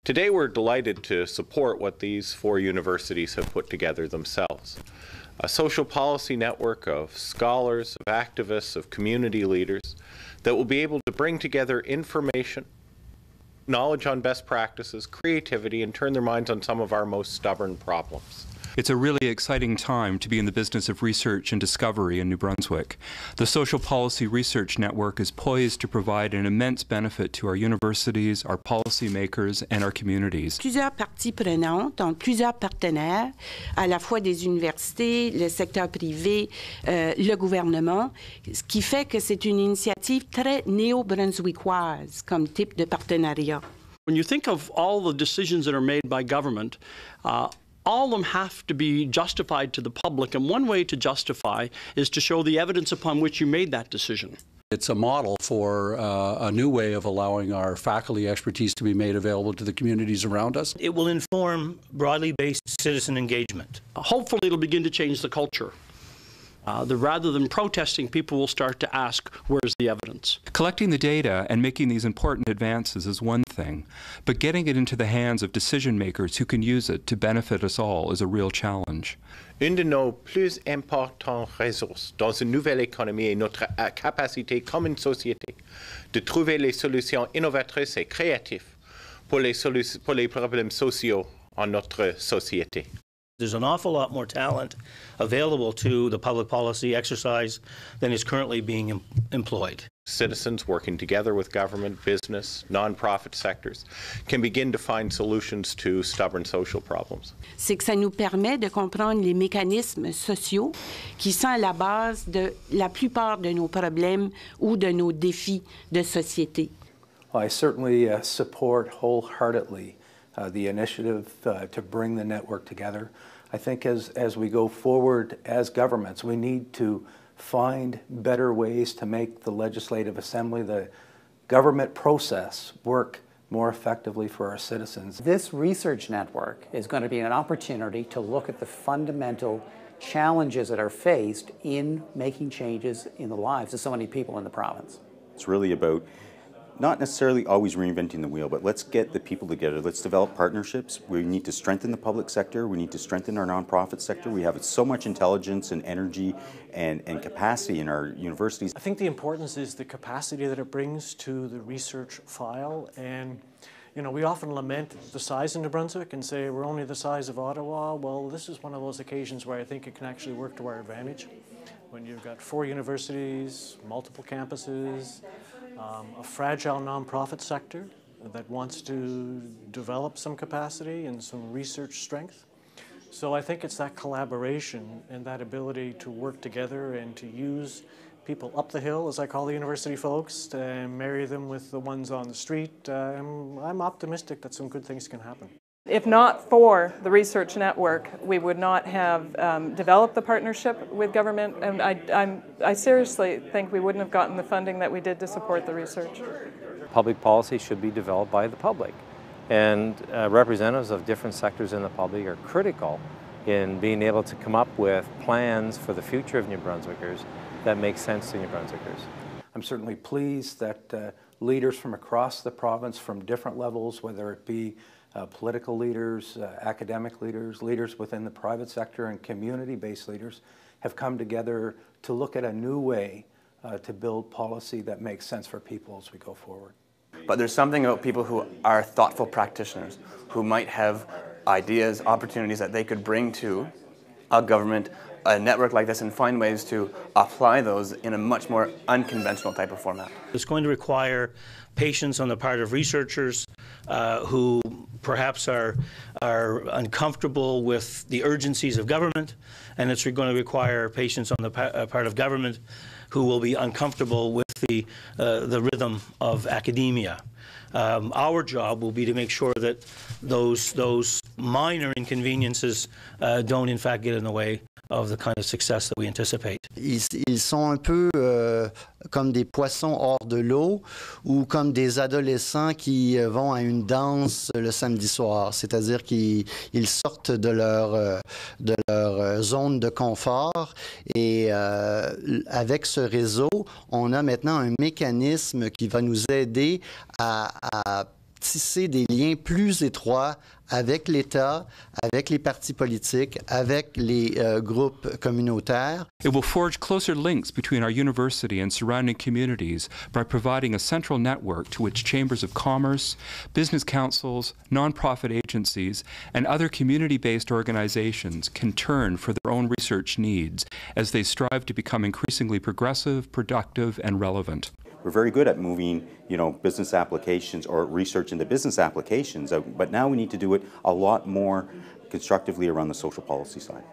Today we're delighted to support what these 4 universities have put together themselves. A social policy network of scholars, of activists, of community leaders that will be able to bring together information, knowledge on best practices, creativity, and turn their minds on some of our most stubborn problems. It's a really exciting time to be in the business of research and discovery in New Brunswick. The Social Policy Research Network is poised to provide an immense benefit to our universities, our policymakers, and our communities. Plusieurs parties prenantes, donc plusieurs partenaires, à la fois des universités, le secteur privé, le gouvernement, ce qui fait que c'est une initiative très néo-brunswickoise comme type de partenariat. When you think of all the decisions that are made by government, all of them have to be justified to the public, and one way to justify is to show the evidence upon which you made that decision. It's a model for a new way of allowing our faculty expertise to be made available to the communities around us. It will inform broadly based citizen engagement. Hopefully it'll begin to change the culture. Rather than protesting, people will start to ask, where's the evidence? Collecting the data and making these important advances is one thing, but getting it into the hands of decision makers who can use it to benefit us all is a real challenge. Une de nos plus importantes ressources dans une nouvelle économie est notre capacité comme une société de trouver les solutions innovatrices et créatives pour les problèmes sociaux en notre société. There's an awful lot more talent available to the public policy exercise than is currently being employed. Citizens working together with government, business, non-profit sectors can begin to find solutions to stubborn social problems. C'est que ça nous permet de comprendre les mécanismes sociaux qui sont à la base de la plupart de nos problèmes ou de nos défis de société. Well, I certainly support wholeheartedly the initiative to bring the network together. I think as we go forward as governments, we need to find better ways to make the Legislative Assembly, the government process, work more effectively for our citizens. This research network is going to be an opportunity to look at the fundamental challenges that are faced in making changes in the lives of so many people in the province. It's really about not necessarily always reinventing the wheel, but let's get the people together. Let's develop partnerships. We need to strengthen the public sector. We need to strengthen our nonprofit sector. We have so much intelligence and energy and capacity in our universities. I think the importance is the capacity that it brings to the research file. And you know, we often lament the size of New Brunswick and say we're only the size of Ottawa. Well, this is one of those occasions where I think it can actually work to our advantage. When you've got 4 universities, multiple campuses, a fragile nonprofit sector that wants to develop some capacity and some research strength. So I think it's that collaboration and that ability to work together and to use people up the hill, as I call the university folks, and marry them with the ones on the street. I'm optimistic that some good things can happen. If not for the research network, we would not have developed the partnership with government, and I seriously think we wouldn't have gotten the funding that we did to support the research. Public policy should be developed by the public, and representatives of different sectors in the public are critical in being able to come up with plans for the future of New Brunswickers that make sense to New Brunswickers. I'm certainly pleased that leaders from across the province, from different levels, whether it be political leaders, academic leaders, leaders within the private sector, and community-based leaders have come together to look at a new way to build policy that makes sense for people as we go forward. But there's something about people who are thoughtful practitioners, who might have ideas, opportunities that they could bring to a government, a network like this, and find ways to apply those in a much more unconventional type of format. It's going to require patience on the part of researchers who perhaps are uncomfortable with the urgencies of government, and it's going to require patience on the part of government who will be uncomfortable with the rhythm of academia. Our job will be to make sure that those minor inconveniences don't in fact get in the way of the kind of success that we anticipate. Ils sont un peu comme des poissons hors de l'eau ou comme des adolescents qui vont à une danse le samedi soir. C'est-à-dire qu'ils sortent de leur zone de confort et avec ce réseau, on a maintenant un mécanisme qui va nous aider à tisser des liens plus étroits avec l'État, avec les partis politiques, avec les groupes communautaires. It will forge closer links between our university and surrounding communities by providing a central network to which chambers of commerce, business councils, nonprofit agencies, and other community-based organizations can turn for their own research needs as they strive to become increasingly progressive, productive, and relevant. We're very good at moving, business applications or research into business applications, but now we need to do it a lot more constructively around the social policy side.